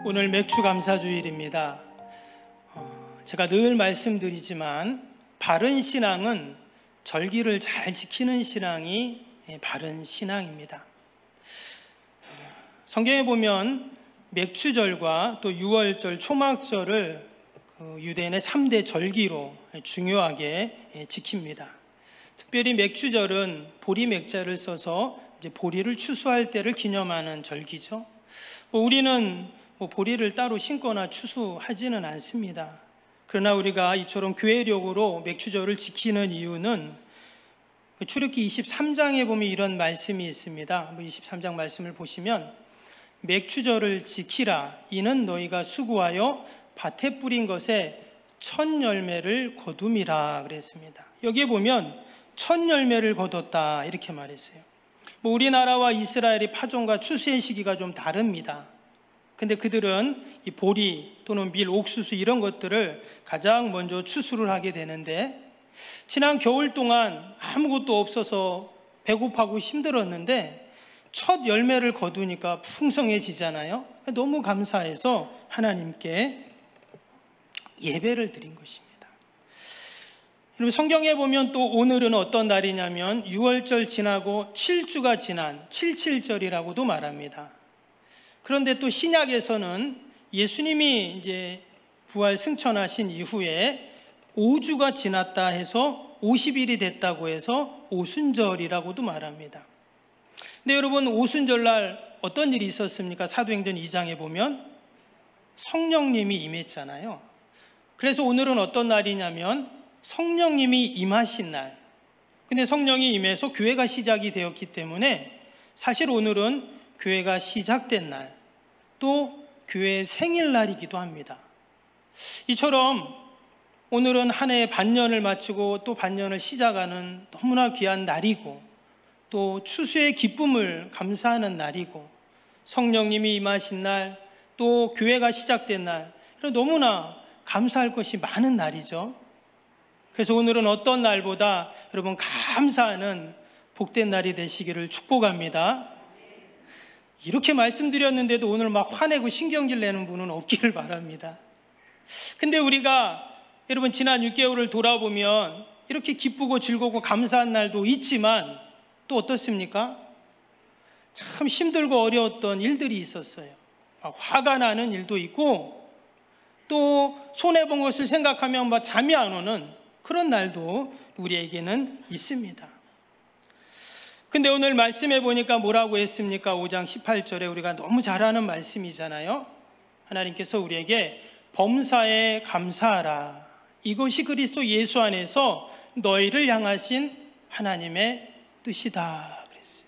오늘 맥주 감사주일입니다. 제가 늘 말씀드리지만 바른 신앙은 절기를 잘 지키는 신앙이 바른 신앙입니다. 성경에 보면 맥주절과 또 유월절, 초막절을 유대인의 3대 절기로 중요하게 지킵니다. 특별히 맥주절은 보리 맥자를 써서 이제 보리를 추수할 때를 기념하는 절기죠. 우리는 보리를 따로 심거나 추수하지는 않습니다. 그러나 우리가 이처럼 교회력으로 맥주절을 지키는 이유는 출애굽기 23장에 보면 이런 말씀이 있습니다. 23장 말씀을 보시면 맥주절을 지키라. 이는 너희가 수고하여 밭에 뿌린 것에 첫 열매를 거둠이라 그랬습니다. 여기에 보면 첫 열매를 거뒀다 이렇게 말했어요. 우리나라와 이스라엘의 파종과 추수의 시기가 좀 다릅니다. 근데 그들은 이 보리 또는 밀, 옥수수 이런 것들을 가장 먼저 추수를 하게 되는데, 지난 겨울 동안 아무것도 없어서 배고파고 힘들었는데 첫 열매를 거두니까 풍성해지잖아요. 너무 감사해서 하나님께 예배를 드린 것입니다. 여러분, 성경에 보면 또 오늘은 어떤 날이냐면 유월절 지나고 7주가 지난 7.7절이라고도 말합니다. 그런데 또 신약에서는 예수님이 이제 부활 승천하신 이후에 5주가 지났다 해서 50일이 됐다고 해서 오순절이라고도 말합니다. 근데 여러분, 오순절날 어떤 일이 있었습니까? 사도행전 2장에 보면 성령님이 임했잖아요. 그래서 오늘은 어떤 날이냐면 성령님이 임하신 날. 근데 성령이 임해서 교회가 시작이 되었기 때문에 사실 오늘은 교회가 시작된 날, 또 교회의 생일날이기도 합니다. 이처럼 오늘은 한 해의 반년을 마치고 또 반년을 시작하는 너무나 귀한 날이고, 또 추수의 기쁨을 감사하는 날이고, 성령님이 임하신 날, 또 교회가 시작된 날, 너무나 감사할 것이 많은 날이죠. 그래서 오늘은 어떤 날보다 여러분 감사하는 복된 날이 되시기를 축복합니다. 이렇게 말씀드렸는데도 오늘 막 화내고 신경질 내는 분은 없기를 바랍니다. 근데 우리가 여러분 지난 6개월을 돌아보면 이렇게 기쁘고 즐겁고 감사한 날도 있지만 또 어떻습니까? 참 힘들고 어려웠던 일들이 있었어요. 막 화가 나는 일도 있고, 또 손해본 것을 생각하면 막 잠이 안 오는 그런 날도 우리에게는 있습니다. 근데 오늘 말씀해 보니까 뭐라고 했습니까? 5장 18절에 우리가 너무 잘 아는 말씀이잖아요. 하나님께서 우리에게 범사에 감사하라. 이것이 그리스도 예수 안에서 너희를 향하신 하나님의 뜻이다 그랬어요.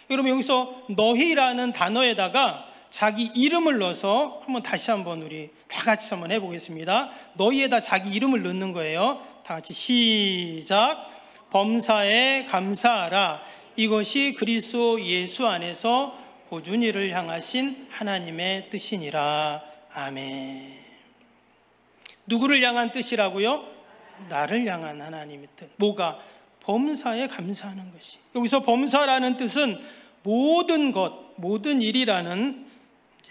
여러분, 여기서 너희라는 단어에다가 자기 이름을 넣어서 한번 다시 한번 우리 다 같이 한번 해보겠습니다. 너희에다 자기 이름을 넣는 거예요. 다 같이 시작. 범사에 감사하라. 이것이 그리스도 예수 안에서 보준이를 향하신 하나님의 뜻이니라. 아멘. 누구를 향한 뜻이라고요? 나를 향한 하나님의 뜻. 뭐가? 범사에 감사하는 것이. 여기서 범사라는 뜻은 모든 것, 모든 일이라는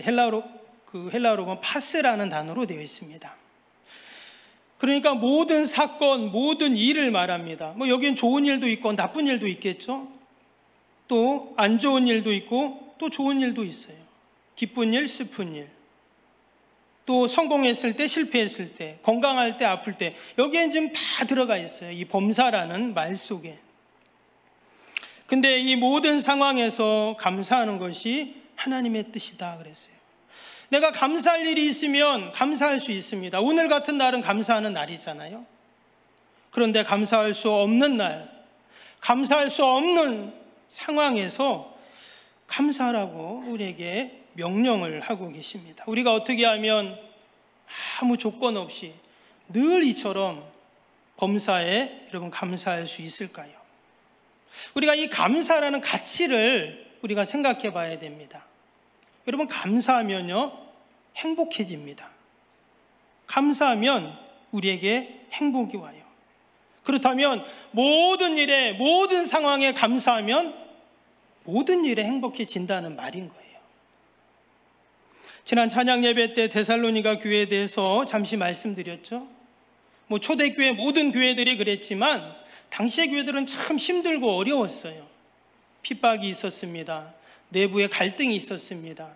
헬라어로 보면 파스라는 단어로 되어 있습니다. 그러니까 모든 사건, 모든 일을 말합니다. 여기엔 좋은 일도 있고 나쁜 일도 있겠죠. 또 안 좋은 일도 있고 또 좋은 일도 있어요. 기쁜 일, 슬픈 일, 또 성공했을 때, 실패했을 때, 건강할 때, 아플 때, 여기엔 지금 다 들어가 있어요. 이 범사라는 말 속에. 근데 이 모든 상황에서 감사하는 것이 하나님의 뜻이다 그랬어요. 내가 감사할 일이 있으면 감사할 수 있습니다. 오늘 같은 날은 감사하는 날이잖아요. 그런데 감사할 수 없는 날, 감사할 수 없는 상황에서 감사하라고 우리에게 명령을 하고 계십니다. 우리가 어떻게 하면 아무 조건 없이 늘 이처럼 범사에 여러분 감사할 수 있을까요? 우리가 이 감사라는 가치를 우리가 생각해 봐야 됩니다. 여러분, 감사하면요 행복해집니다. 감사하면 우리에게 행복이 와요. 그렇다면 모든 일에, 모든 상황에 감사하면 모든 일에 행복해진다는 말인 거예요. 지난 찬양 예배 때 데살로니가 교회에 대해서 잠시 말씀드렸죠. 초대교회 모든 교회들이 그랬지만 당시의 교회들은 참 힘들고 어려웠어요. 핍박이 있었습니다. 내부에 갈등이 있었습니다.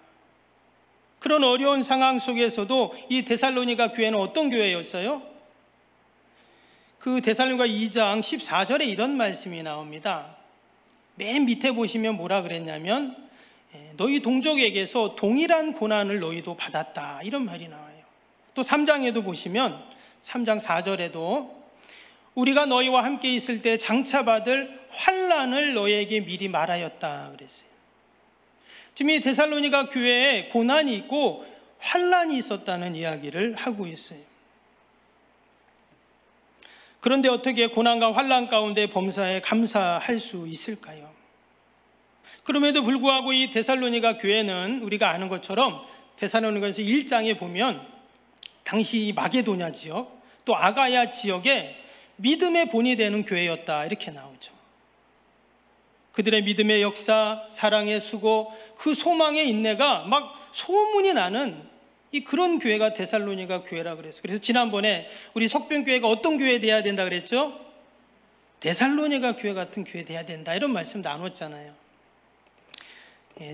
그런 어려운 상황 속에서도 이 데살로니가 교회는 어떤 교회였어요? 그 데살로니가 2장 14절에 이런 말씀이 나옵니다. 맨 밑에 보시면 뭐라 그랬냐면 너희 동족에게서 동일한 고난을 너희도 받았다, 이런 말이 나와요. 또 3장에도 보시면 3장 4절에도 우리가 너희와 함께 있을 때 장차 받을 환난을 너희에게 미리 말하였다 그랬어요. 지금 이 데살로니가 교회에 고난이 있고 환난이 있었다는 이야기를 하고 있어요. 그런데 어떻게 고난과 환난 가운데 범사에 감사할 수 있을까요? 그럼에도 불구하고 이 데살로니가 교회는 우리가 아는 것처럼 데살로니가에서 1장에 보면 당시 마게도냐 지역 또 아가야 지역에 믿음의 본이 되는 교회였다, 이렇게 나오죠. 그들의 믿음의 역사, 사랑의 수고, 그 소망의 인내가 막 소문이 나는 그런 교회가 데살로니가 교회라 그랬어요. 그래서 지난번에 우리 석병교회가 어떤 교회 돼야 된다 그랬죠? 데살로니가 교회 같은 교회 돼야 된다, 이런 말씀 나눴잖아요.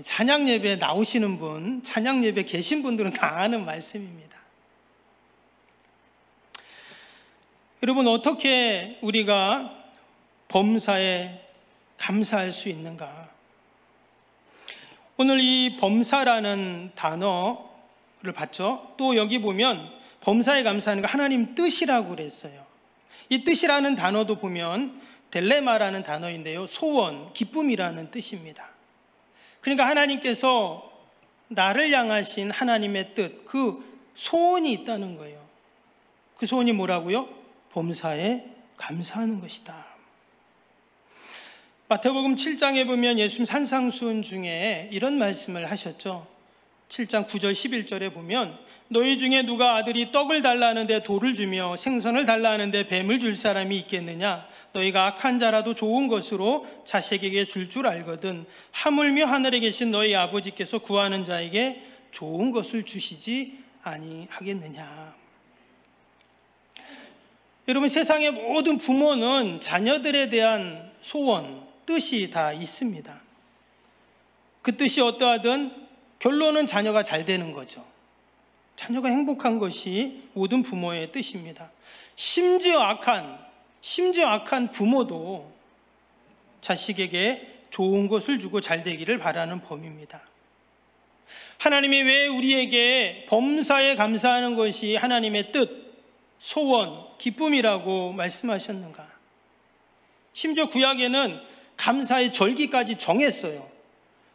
찬양 예배 나오시는 분, 찬양 예배 계신 분들은 다 아는 말씀입니다. 여러분, 어떻게 우리가 범사에 감사할 수 있는가? 오늘 이 범사라는 단어를 봤죠? 또 여기 보면 범사에 감사하는 거 하나님 뜻이라고 그랬어요. 이 뜻이라는 단어도 보면 델레마라는 단어인데요, 소원, 기쁨이라는 뜻입니다. 그러니까 하나님께서 나를 향하신 하나님의 뜻, 그 소원이 있다는 거예요. 그 소원이 뭐라고요? 범사에 감사하는 것이다. 마태복음 7장에 보면 예수님 산상수훈 중에 이런 말씀을 하셨죠. 7장 9절 11절에 보면 너희 중에 누가 아들이 떡을 달라는데 돌을 주며 생선을 달라는데 뱀을 줄 사람이 있겠느냐? 너희가 악한 자라도 좋은 것으로 자식에게 줄 줄 알거든 하물며 하늘에 계신 너희 아버지께서 구하는 자에게 좋은 것을 주시지 아니하겠느냐? 여러분, 세상의 모든 부모는 자녀들에 대한 소원, 뜻이 다 있습니다. 그 뜻이 어떠하든 결론은 자녀가 잘 되는 거죠. 자녀가 행복한 것이 모든 부모의 뜻입니다. 심지어 악한 부모도 자식에게 좋은 것을 주고 잘 되기를 바라는 범입니다. 하나님이 왜 우리에게 범사에 감사하는 것이 하나님의 뜻, 소원, 기쁨이라고 말씀하셨는가? 심지어 구약에는 감사의 절기까지 정했어요.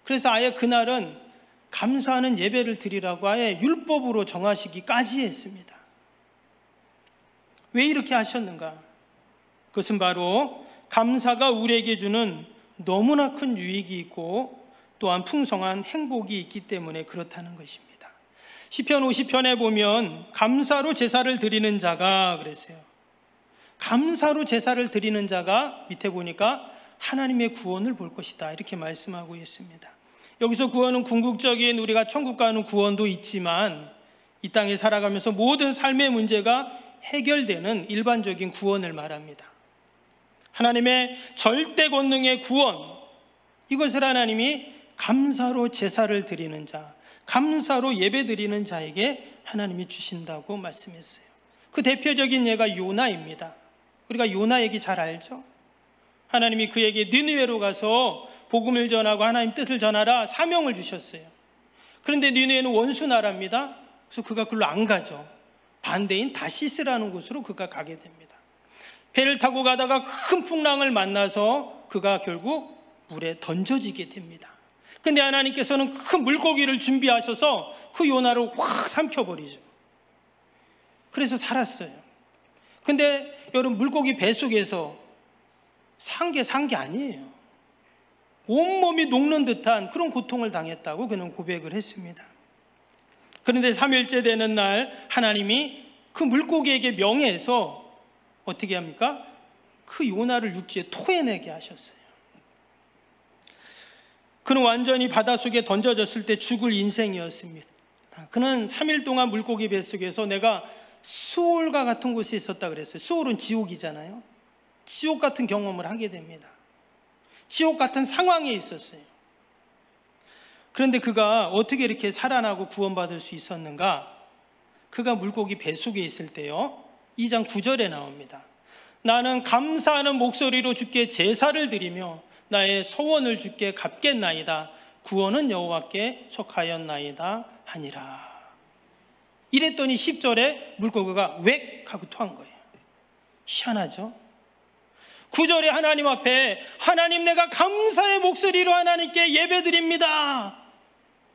그래서 아예 그날은 감사하는 예배를 드리라고 아예 율법으로 정하시기까지 했습니다. 왜 이렇게 하셨는가? 그것은 바로 감사가 우리에게 주는 너무나 큰 유익이 있고 또한 풍성한 행복이 있기 때문에 그렇다는 것입니다. 시편 50편에 보면 감사로 제사를 드리는 자가 그랬어요. 감사로 제사를 드리는 자가 밑에 보니까 하나님의 구원을 볼 것이다, 이렇게 말씀하고 있습니다. 여기서 구원은 궁극적인 우리가 천국 가는 구원도 있지만 이 땅에 살아가면서 모든 삶의 문제가 해결되는 일반적인 구원을 말합니다. 하나님의 절대 권능의 구원, 이것을 하나님이 감사로 제사를 드리는 자, 감사로 예배 드리는 자에게 하나님이 주신다고 말씀했어요. 그 대표적인 예가 요나입니다. 우리가 요나 얘기 잘 알죠? 하나님이 그에게 니느웨로 가서 복음을 전하고 하나님 뜻을 전하라 사명을 주셨어요. 그런데 니느웨는 원수 나라입니다. 그래서 그가 그걸로 안 가죠. 반대인 다시스라는 곳으로 그가 가게 됩니다. 배를 타고 가다가 큰 풍랑을 만나서 그가 결국 물에 던져지게 됩니다. 근데 하나님께서는 큰 물고기를 준비하셔서 그 요나를 확 삼켜버리죠. 그래서 살았어요. 근데 여러분, 물고기 뱃속에서 산 게 아니에요. 온몸이 녹는 듯한 그런 고통을 당했다고 그는 고백을 했습니다. 그런데 3일째 되는 날 하나님이 그 물고기에게 명해서 어떻게 합니까? 그 요나를 육지에 토해내게 하셨어요. 그는 완전히 바닷속에 던져졌을 때 죽을 인생이었습니다. 그는 3일 동안 물고기 뱃속에서 내가 수올과 같은 곳에 있었다 그랬어요. 수올은 지옥이잖아요. 지옥 같은 경험을 하게 됩니다. 지옥 같은 상황에 있었어요. 그런데 그가 어떻게 이렇게 살아나고 구원받을 수 있었는가? 그가 물고기 뱃속에 있을 때요, 2장 9절에 나옵니다. 나는 감사하는 목소리로 주께 제사를 드리며 나의 소원을 주께 갚겠나이다. 구원은 여호와께 속하였나이다 하니라. 이랬더니 10절에 물고기가 웩 하고 토한 거예요. 희한하죠? 9절에 하나님 앞에 하나님, 내가 감사의 목소리로 하나님께 예배드립니다,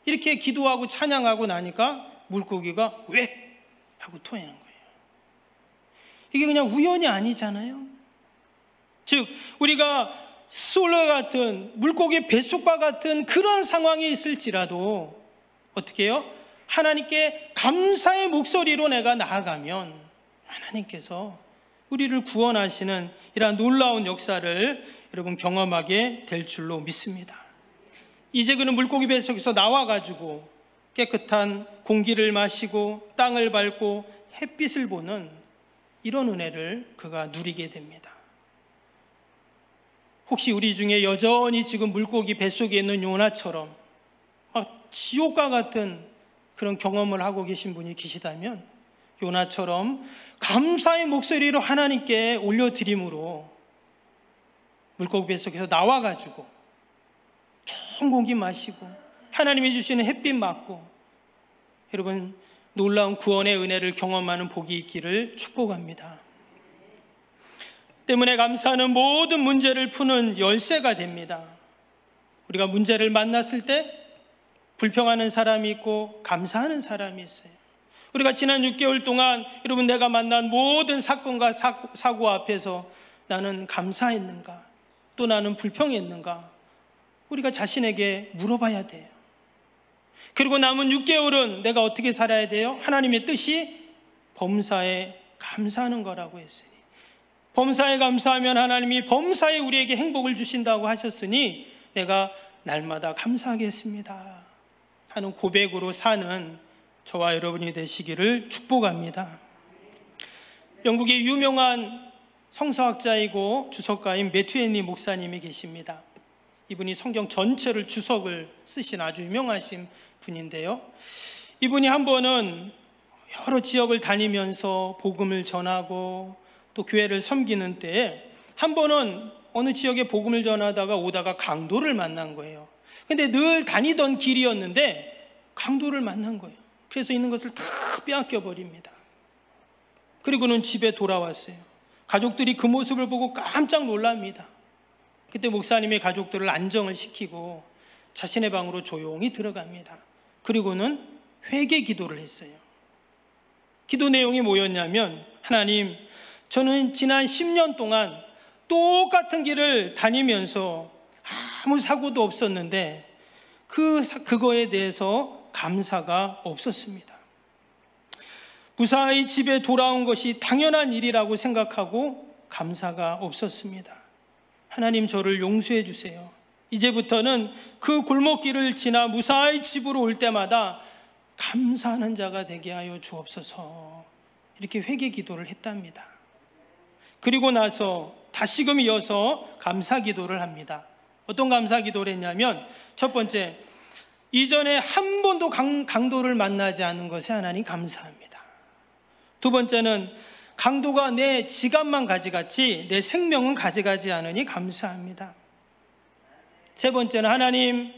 이렇게 기도하고 찬양하고 나니까 물고기가 웩 하고 토하는 거예요. 이게 그냥 우연이 아니잖아요. 즉 우리가 수올과 같은 물고기 뱃속과 같은 그런 상황에 있을지라도 어떻게 해요? 하나님께 감사의 목소리로 내가 나아가면 하나님께서 우리를 구원하시는 이러한 놀라운 역사를 여러분 경험하게 될 줄로 믿습니다. 이제 그는 물고기 뱃속에서 나와가지고 깨끗한 공기를 마시고 땅을 밟고 햇빛을 보는 이런 은혜를 그가 누리게 됩니다. 혹시 우리 중에 여전히 지금 물고기 뱃속에 있는 요나처럼 지옥과 같은 그런 경험을 하고 계신 분이 계시다면, 요나처럼 감사의 목소리로 하나님께 올려드림으로 물고기 뱃속에서 나와가지고 좋은 공기 마시고 하나님이 주시는 햇빛 맞고 여러분 놀라운 구원의 은혜를 경험하는 복이 있기를 축복합니다. 때문에 감사하는 모든 문제를 푸는 열쇠가 됩니다. 우리가 문제를 만났을 때 불평하는 사람이 있고 감사하는 사람이 있어요. 우리가 지난 6개월 동안 여러분 내가 만난 모든 사건과 사고 앞에서 나는 감사했는가, 또 나는 불평했는가, 우리가 자신에게 물어봐야 돼요. 그리고 남은 6개월은 내가 어떻게 살아야 돼요? 하나님의 뜻이 범사에 감사하는 거라고 했으니, 범사에 감사하면 하나님이 범사에 우리에게 행복을 주신다고 하셨으니 내가 날마다 감사하겠습니다 하는 고백으로 사는 저와 여러분이 되시기를 축복합니다. 영국의 유명한 성서학자이고 주석가인 매튜 목사님이 계십니다. 이분이 성경 전체를 주석을 쓰신 아주 유명하신 분인데요, 이분이 한 번은 여러 지역을 다니면서 복음을 전하고 또 교회를 섬기는 때에 한 번은 어느 지역에 복음을 전하다가 오다가 강도를 만난 거예요. 근데 늘 다니던 길이었는데 강도를 만난 거예요. 그래서 있는 것을 다 빼앗겨 버립니다. 그리고는 집에 돌아왔어요. 가족들이 그 모습을 보고 깜짝 놀랍니다. 그때 목사님이 가족들을 안정을 시키고 자신의 방으로 조용히 들어갑니다. 그리고는 회개 기도를 했어요. 기도 내용이 뭐였냐면, 하나님, 저는 지난 10년 동안 똑같은 길을 다니면서 아무 사고도 없었는데 그거에 대해서 감사가 없었습니다. 무사히 집에 돌아온 것이 당연한 일이라고 생각하고 감사가 없었습니다. 하나님, 저를 용서해 주세요. 이제부터는 그 골목길을 지나 무사히 집으로 올 때마다 감사하는 자가 되게 하여 주옵소서, 이렇게 회개 기도를 했답니다. 그리고 나서 다시금 이어서 감사 기도를 합니다. 어떤 감사 기도를 했냐면, 첫 번째, 이전에 한 번도 강도를 만나지 않은 것에 하나님 감사합니다. 두 번째는 강도가 내 지갑만 가져갔지 내 생명은 가져가지 않으니 감사합니다. 세 번째는 하나님,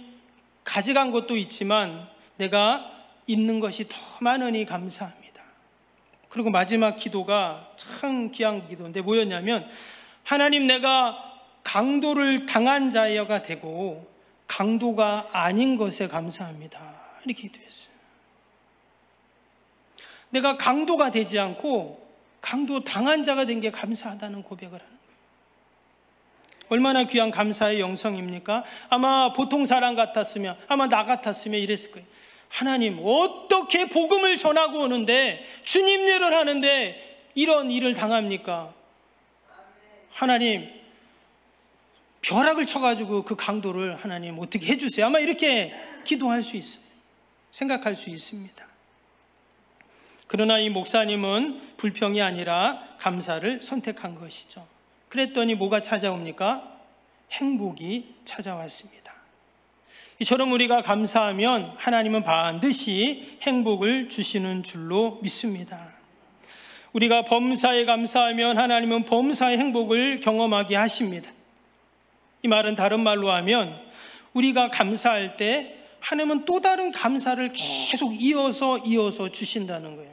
가져간 것도 있지만 내가 있는 것이 더 많으니 감사합니다. 그리고 마지막 기도가 참 귀한 기도인데 뭐였냐면, 하나님, 내가 강도를 당한 자가 되고 강도가 아닌 것에 감사합니다, 이렇게 기도했어요. 내가 강도가 되지 않고 강도 당한 자가 된 게 감사하다는 고백을 하는 거예요. 얼마나 귀한 감사의 영성입니까? 아마 보통 사람 같았으면, 아마 나 같았으면 이랬을 거예요. 하나님, 어떻게 복음을 전하고 오는데, 주님 일을 하는데 이런 일을 당합니까? 하나님, 벼락을 쳐가지고 그 강도를 하나님 어떻게 해주세요. 아마 이렇게 기도할 수 있어요. 생각할 수 있습니다. 그러나 이 목사님은 불평이 아니라 감사를 선택한 것이죠. 그랬더니 뭐가 찾아옵니까? 행복이 찾아왔습니다. 이처럼 우리가 감사하면 하나님은 반드시 행복을 주시는 줄로 믿습니다. 우리가 범사에 감사하면 하나님은 범사의 행복을 경험하게 하십니다. 이 말은 다른 말로 하면 우리가 감사할 때 하나님은 또 다른 감사를 계속 이어서 주신다는 거예요.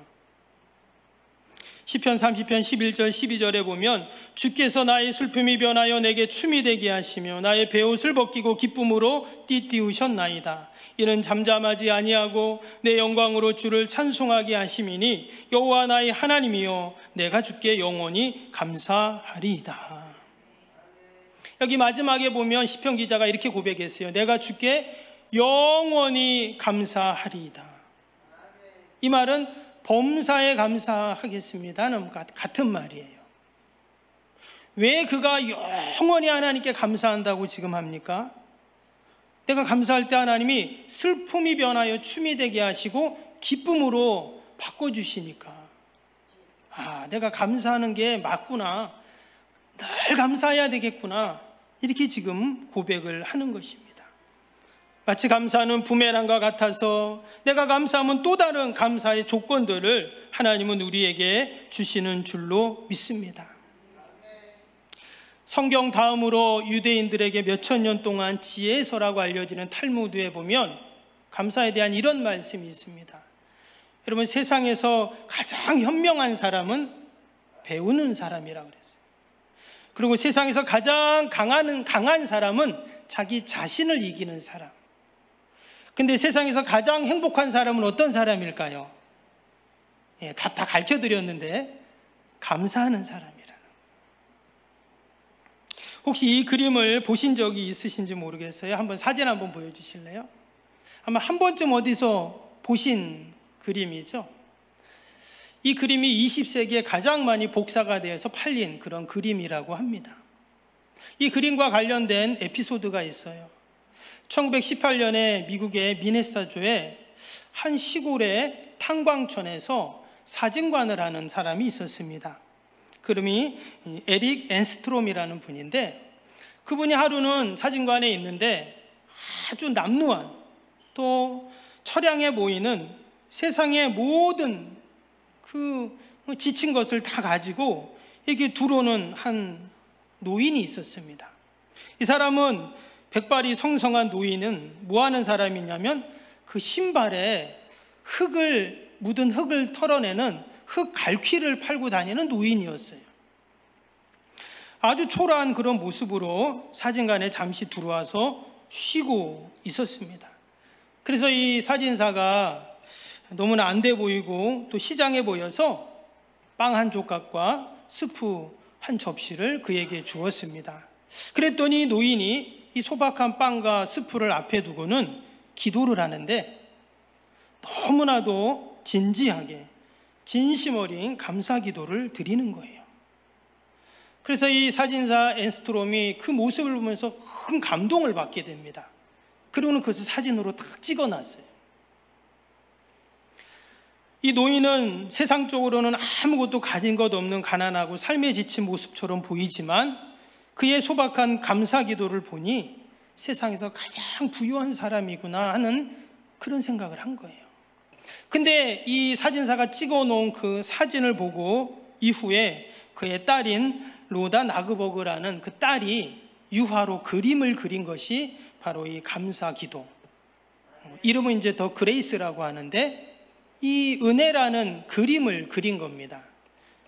시편 30편 11절 12절에 보면 주께서 나의 슬픔이 변하여 내게 춤이 되게 하시며 나의 베옷을 벗기고 기쁨으로 띠띠우셨나이다. 이는 잠잠하지 아니하고 내 영광으로 주를 찬송하게 하심이니 여호와 나의 하나님이여 내가 주께 영원히 감사하리이다. 여기 마지막에 보면 시편 기자가 이렇게 고백했어요. 내가 주께 영원히 감사하리이다. 이 말은 범사에 감사하겠습니다는 같은 말이에요. 왜 그가 영원히 하나님께 감사한다고 지금 합니까? 내가 감사할 때 하나님이 슬픔이 변하여 춤이 되게 하시고 기쁨으로 바꿔주시니까 내가 감사하는 게 맞구나, 늘 감사해야 되겠구나, 이렇게 지금 고백을 하는 것입니다. 마치 감사는 부메랑과 같아서 내가 감사하면 또 다른 감사의 조건들을 하나님은 우리에게 주시는 줄로 믿습니다. 성경 다음으로 유대인들에게 몇천 년 동안 지혜서라고 알려지는 탈무드에 보면 감사에 대한 이런 말씀이 있습니다. 여러분, 세상에서 가장 현명한 사람은 배우는 사람이라고 그랬어요. 그리고 세상에서 가장 강한 사람은 자기 자신을 이기는 사람. 근데 세상에서 가장 행복한 사람은 어떤 사람일까요? 다 가르쳐드렸는데 감사하는 사람이라는. 혹시 이 그림을 보신 적이 있으신지 모르겠어요. 한번 사진 한번 보여주실래요? 아마 한 번쯤 어디서 보신 그림이죠. 이 그림이 20세기에 가장 많이 복사가 되어서 팔린 그런 그림이라고 합니다. 이 그림과 관련된 에피소드가 있어요. 1918년에 미국의 미네소타주의 한 시골의 탄광촌에서 사진관을 하는 사람이 있었습니다. 그름이 에릭 앤스트롬이라는 분인데, 그분이 하루는 사진관에 있는데 아주 남루한 또 처량해 보이는 세상의 모든 그 지친 것을 다 가지고 이렇게 들어오는 한 노인이 있었습니다. 이 사람은 백발이 성성한 노인은 뭐 하는 사람이냐면 그 신발에 묻은 흙을 털어내는 흙 갈퀴를 팔고 다니는 노인이었어요. 아주 초라한 그런 모습으로 사진관에 잠시 들어와서 쉬고 있었습니다. 그래서 이 사진사가 너무나 안 돼 보이고 또 시장해 보여서 빵 한 조각과 스프 한 접시를 그에게 주었습니다. 그랬더니 노인이 이 소박한 빵과 스프를 앞에 두고는 기도를 하는데 너무나도 진지하게 진심 어린 감사 기도를 드리는 거예요. 그래서 이 사진사 앤스트롬이 그 모습을 보면서 큰 감동을 받게 됩니다. 그리고는 그것을 사진으로 딱 찍어놨어요. 이 노인은 세상적으로는 아무것도 가진 것 없는 가난하고 삶에 지친 모습처럼 보이지만 그의 소박한 감사 기도를 보니 세상에서 가장 부유한 사람이구나 하는 그런 생각을 한 거예요. 근데 이 사진사가 찍어놓은 그 사진을 보고 이후에 그의 딸인 로다 나그버그라는 그 딸이 유화로 그림을 그린 것이 바로 이 감사 기도, 이름은 이제 더 그레이스라고 하는데 이 은혜라는 그림을 그린 겁니다.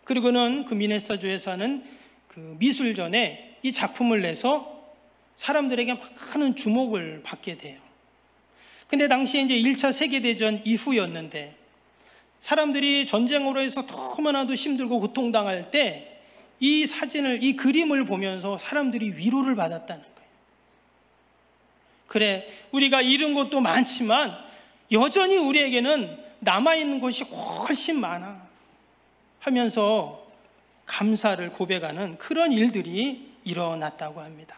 그리고는 그 미네소타주에 사는 그 미술전에 이 작품을 내서 사람들에게 많은 주목을 받게 돼요. 근데 당시에 이제 1차 세계대전 이후였는데 사람들이 전쟁으로 해서 너무나도 힘들고 고통당할 때 이 사진을, 이 그림을 보면서 사람들이 위로를 받았다는 거예요. 그래, 우리가 잃은 것도 많지만 여전히 우리에게는 남아있는 것이 훨씬 많아 하면서 감사를 고백하는 그런 일들이 일어났다고 합니다.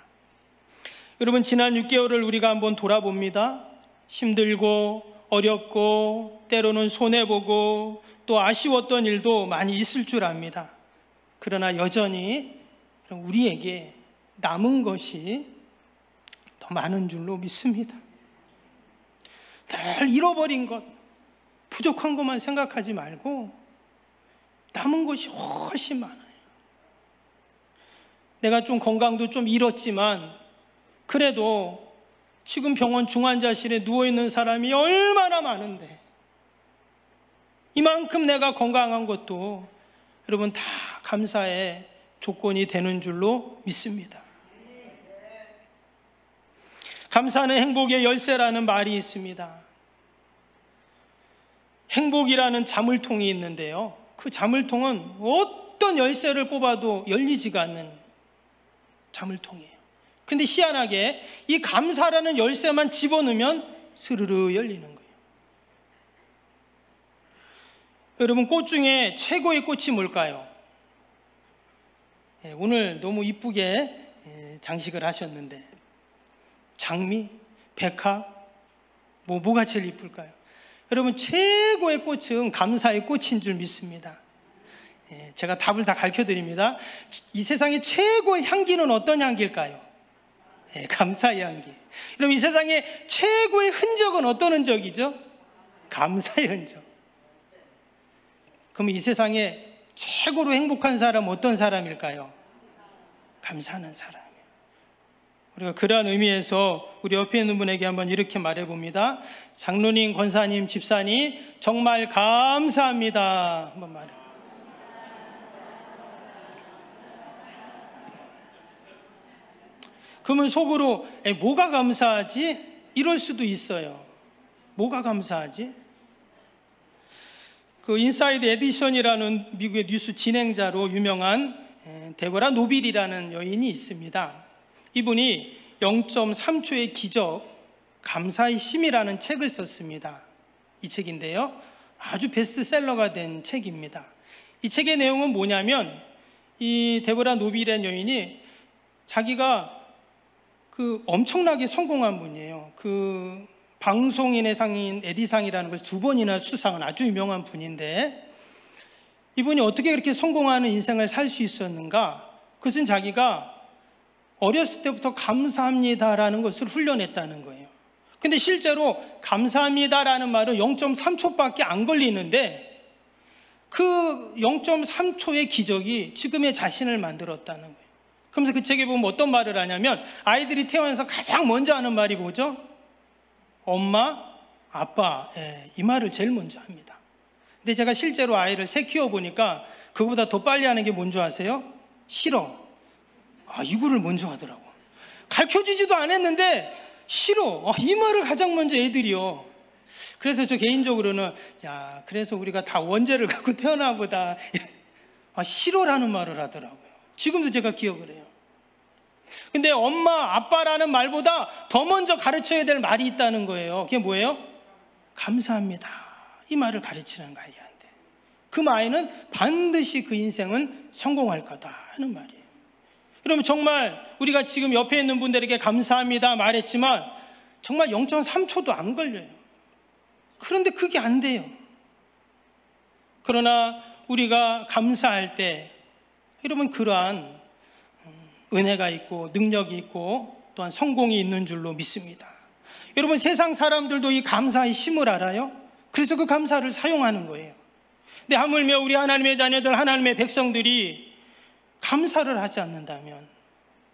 여러분, 지난 6개월을 우리가 한번 돌아봅니다. 힘들고 어렵고 때로는 손해보고 또 아쉬웠던 일도 많이 있을 줄 압니다. 그러나 여전히 우리에게 남은 것이 더 많은 줄로 믿습니다. 늘 잃어버린 것, 부족한 것만 생각하지 말고 남은 것이 훨씬 많아요. 내가 좀 건강도 좀 잃었지만 그래도 지금 병원 중환자실에 누워있는 사람이 얼마나 많은데, 이만큼 내가 건강한 것도 여러분 다 감사의 조건이 되는 줄로 믿습니다. 감사는 행복의 열쇠라는 말이 있습니다. 행복이라는 자물통이 있는데요, 그 자물통은 어떤 열쇠를 꼽아도 열리지가 않는 자물통이에요. 근데 희한하게 이 감사라는 열쇠만 집어넣으면 스르르 열리는 거예요. 여러분, 꽃 중에 최고의 꽃이 뭘까요? 오늘 너무 이쁘게 장식을 하셨는데, 장미, 백합, 뭐가 제일 이쁠까요? 여러분, 최고의 꽃은 감사의 꽃인 줄 믿습니다. 제가 답을 다 가르쳐 드립니다. 이 세상의 최고의 향기는 어떤 향기일까요? 감사의 향기. 여러분, 이 세상의 최고의 흔적은 어떤 흔적이죠? 감사의 흔적. 그럼 이 세상에 최고로 행복한 사람은 어떤 사람일까요? 감사하는 사람이에요. 우리가 그러한 의미에서 우리 옆에 있는 분에게 한번 이렇게 말해봅니다. 장로님, 권사님, 집사님, 정말 감사합니다. 한번 말해요. 그러면 속으로 뭐가 감사하지? 이럴 수도 있어요. 뭐가 감사하지? 그 인사이드 에디션이라는 미국의 뉴스 진행자로 유명한 데보라 노빌이라는 여인이 있습니다. 이분이 0.3초의 기적, 감사의 힘이라는 책을 썼습니다. 이 책인데요, 아주 베스트셀러가 된 책입니다. 이 책의 내용은 뭐냐면, 이 데보라 노빌이라는 여인이 자기가 엄청나게 성공한 분이에요. 방송인의 상인 에디상이라는 것을 2번이나 수상한 아주 유명한 분인데, 이분이 어떻게 그렇게 성공하는 인생을 살 수 있었는가? 그것은 자기가 어렸을 때부터 감사합니다라는 것을 훈련했다는 거예요. 근데 실제로 감사합니다라는 말은 0.3초밖에 안 걸리는데, 그 0.3초의 기적이 지금의 자신을 만들었다는 거예요. 그러면서 그 책에 보면 어떤 말을 하냐면, 아이들이 태어나서 가장 먼저 하는 말이 뭐죠? 엄마, 아빠, 이 말을 제일 먼저 합니다. 근데 제가 실제로 아이를 3 키워보니까 그거보다 더 빨리 하는 게 뭔지 아세요? 싫어. 이거를 먼저 하더라고. 가르쳐주지도 않았는데 싫어. 이 말을 가장 먼저 애들이요. 그래서 저 개인적으로는 그래서 우리가 다 원죄를 갖고 태어나 보다. 싫어라는 말을 하더라고요. 지금도 제가 기억을 해요. 근데 엄마, 아빠라는 말보다 더 먼저 가르쳐야 될 말이 있다는 거예요. 그게 뭐예요? 감사합니다. 이 말을 가르치는 거 아이한테. 그 아이는 반드시 그 인생은 성공할 거다 하는 말이에요. 여러분, 정말 우리가 지금 옆에 있는 분들에게 감사합니다 말했지만 정말 0.3초도 안 걸려요. 그런데 그게 안 돼요. 그러나 우리가 감사할 때 여러분, 그러한 은혜가 있고 능력이 있고 또한 성공이 있는 줄로 믿습니다. 여러분, 세상 사람들도 이 감사의 힘을 알아요. 그래서 그 감사를 사용하는 거예요. 근데 하물며 우리 하나님의 자녀들, 하나님의 백성들이 감사를 하지 않는다면,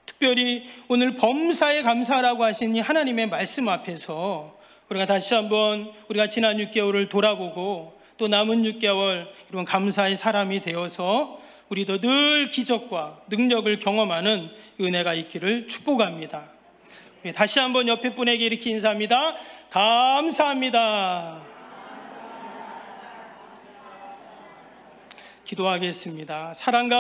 특별히 오늘 범사에 감사라고 하신 이 하나님의 말씀 앞에서 우리가 다시 한번 우리가 지난 6개월을 돌아보고 또 남은 6개월 이런 감사의 사람이 되어서 우리도 늘 기적과 능력을 경험하는 은혜가 있기를 축복합니다. 다시 한번 옆에 분에게 이렇게 인사합니다. 감사합니다. 기도하겠습니다. 사랑과